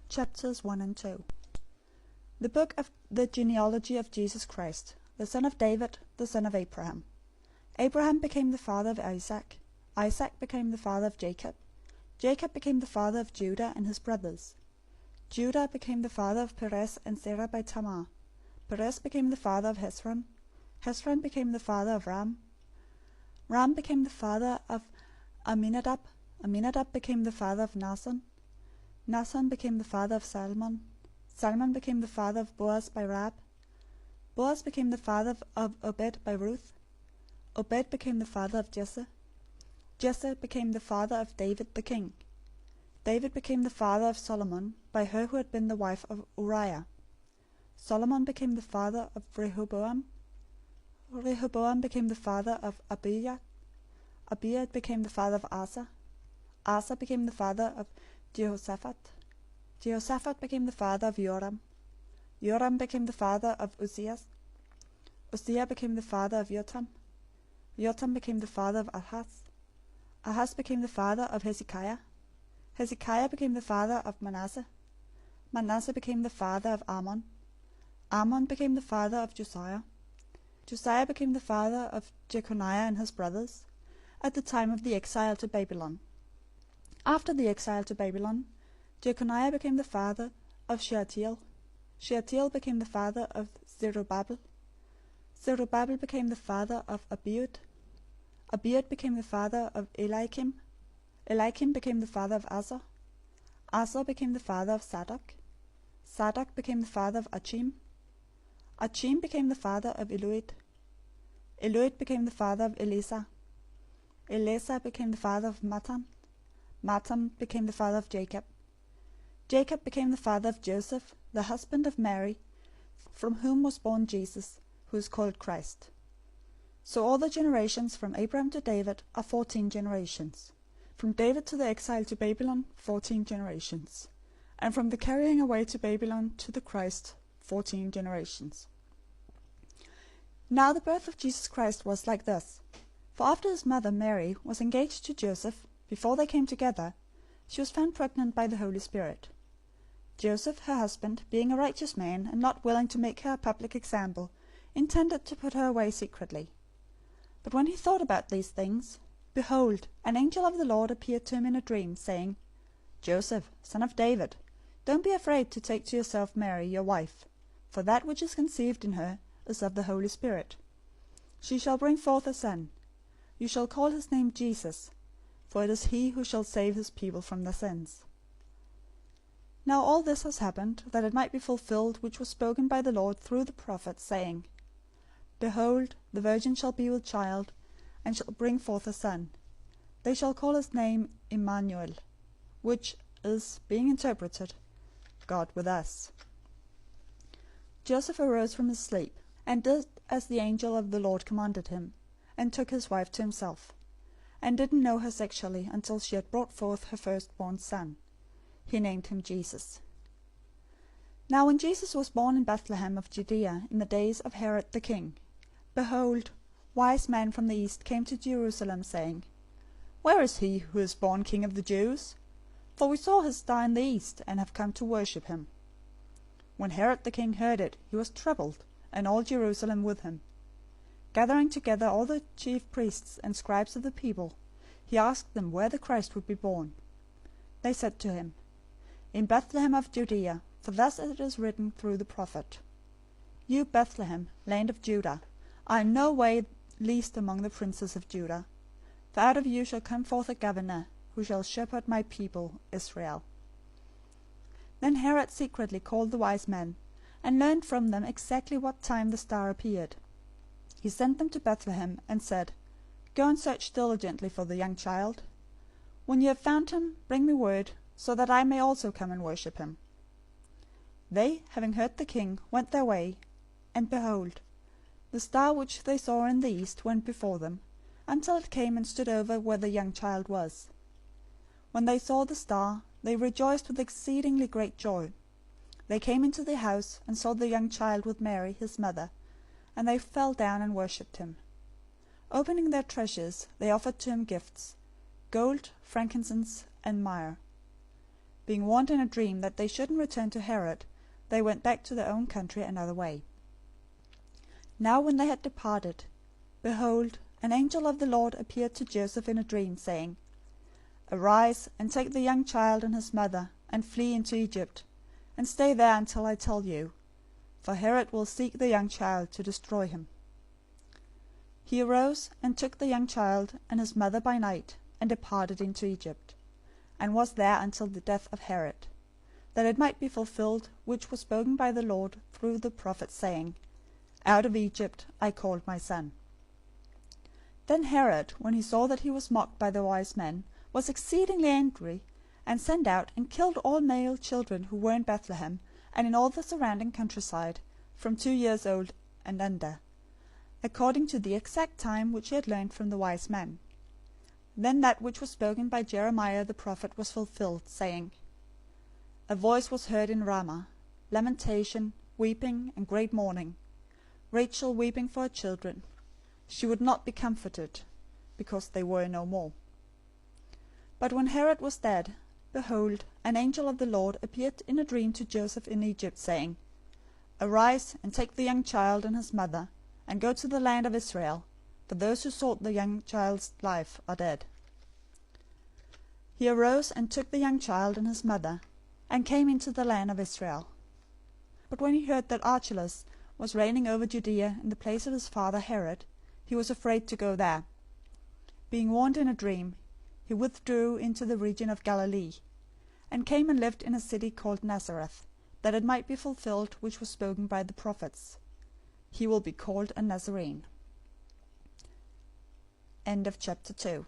Chapters 1 and 2. The book of the genealogy of Jesus Christ, the son of David, the son of Abraham. Abraham became the father of Isaac. Isaac became the father of Jacob. Jacob became the father of Judah and his brothers. Judah became the father of Perez and Zerah by Tamar. Perez became the father of Hezron. Hezron became the father of Ram. Ram became the father of Amminadab. Amminadab became the father of Naasson. Naasson became the father of Salmon. Salmon became the father of Boaz by Rahab. Boaz became the father of Obed by Ruth. Obed became the father of Jesse. Jesse became the father of David the king. David became the father of Solomon by her who had been the wife of Uriah. Solomon became the father of Rehoboam. Rehoboam became the father of Abijah. Abijah became the father of Asa. Asa became the father of Jehoshaphat. Jehoshaphat became the father of Joram. Joram became the father of Uzziah. Uzziah became the father of Jotham. Jotham became the father of Ahaz. Ahaz became the father of Hezekiah. Hezekiah became the father of Manasseh. Manasseh became the father of Ammon. Ammon became the father of Josiah. Josiah became the father of Jeconiah and his brothers, at the time of the exile to Babylon. After the exile to Babylon, Jeconiah became the father of Shealtiel. Shealtiel became the father of Zerubbabel. Zerubbabel became the father of Abiud. Abiud became the father of Eliakim. Eliakim became the father of Azor. Azor became the father of Zadok. Zadok became the father of Achim. Achim became the father of Eliud. Eliud became the father of Eleazar. Eleazar became the father of Matan. Matan became the father of Jacob. Jacob became the father of Joseph, the husband of Mary, from whom was born Jesus, who is called Christ. So all the generations from Abraham to David are 14 generations. From David to the exile to Babylon, 14 generations. And from the carrying away to Babylon to the Christ, 14 generations. Now the birth of Jesus Christ was like this. For after his mother Mary was engaged to Joseph, before they came together, she was found pregnant by the Holy Spirit. Joseph, her husband, being a righteous man, and not willing to make her a public example, intended to put her away secretly. But when he thought about these things, behold, an angel of the Lord appeared to him in a dream, saying, Joseph, son of David, don't be afraid to take to yourself Mary, your wife, for that which is conceived in her is of the Holy Spirit. She shall bring forth a son. You shall call his name Jesus, for it is he who shall save his people from their sins. Now all this has happened, that it might be fulfilled which was spoken by the Lord through the prophet, saying, Behold, the virgin shall be with child, and shall bring forth a son. They shall call his name Emmanuel, which is, being interpreted, God with us. Joseph arose from his sleep, and did as the angel of the Lord commanded him, and took his wife to himself, and didn't know her sexually until she had brought forth her firstborn son. He named him Jesus. Now when Jesus was born in Bethlehem of Judea in the days of Herod the king, behold, wise men from the east came to Jerusalem, saying, Where is he who is born King of the Jews? For we saw his star in the east, and have come to worship him. When Herod the king heard it, he was troubled, and all Jerusalem with him. Gathering together all the chief priests and scribes of the people, he asked them where the Christ would be born. They said to him, In Bethlehem of Judea, for thus it is written through the prophet, You, Bethlehem, land of Judah, are in no way least among the princes of Judah. For out of you shall come forth a governor, who shall shepherd my people Israel. Then Herod secretly called the wise men, and learned from them exactly what time the star appeared. He sent them to Bethlehem, and said, Go and search diligently for the young child. When you have found him, bring me word, so that I may also come and worship him. They, having heard the king, went their way, and behold, the star which they saw in the east went before them, until it came and stood over where the young child was. When they saw the star, they rejoiced with exceedingly great joy. They came into the house, and saw the young child with Mary his mother, and they fell down and worshipped him. Opening their treasures, they offered to him gifts, gold, frankincense, and myrrh. Being warned in a dream that they shouldn't return to Herod, they went back to their own country another way. Now when they had departed, behold, an angel of the Lord appeared to Joseph in a dream, saying, Arise, and take the young child and his mother, and flee into Egypt, and stay there until I tell you, for Herod will seek the young child to destroy him. He arose and took the young child and his mother by night, and departed into Egypt, and was there until the death of Herod, that it might be fulfilled which was spoken by the Lord through the prophet, saying, Out of Egypt I called my son. Then Herod, when he saw that he was mocked by the wise men, was exceedingly angry, and sent out and killed all male children who were in Bethlehem and in all the surrounding countryside, from 2 years old and under, according to the exact time which he had learned from the wise men. Then that which was spoken by Jeremiah the prophet was fulfilled, saying, A voice was heard in Ramah, lamentation, weeping, and great mourning, Rachel weeping for her children. She would not be comforted, because they were no more. But when Herod was dead, behold, an angel of the Lord appeared in a dream to Joseph in Egypt, saying, Arise, and take the young child and his mother, and go to the land of Israel, for those who sought the young child's life are dead. He arose and took the young child and his mother, and came into the land of Israel. But when he heard that Archelaus was reigning over Judea in the place of his father Herod, he was afraid to go there. Being warned in a dream, he withdrew into the region of Galilee, and came and lived in a city called Nazareth, that it might be fulfilled which was spoken by the prophets, He will be called a Nazarene. End of chapter 2.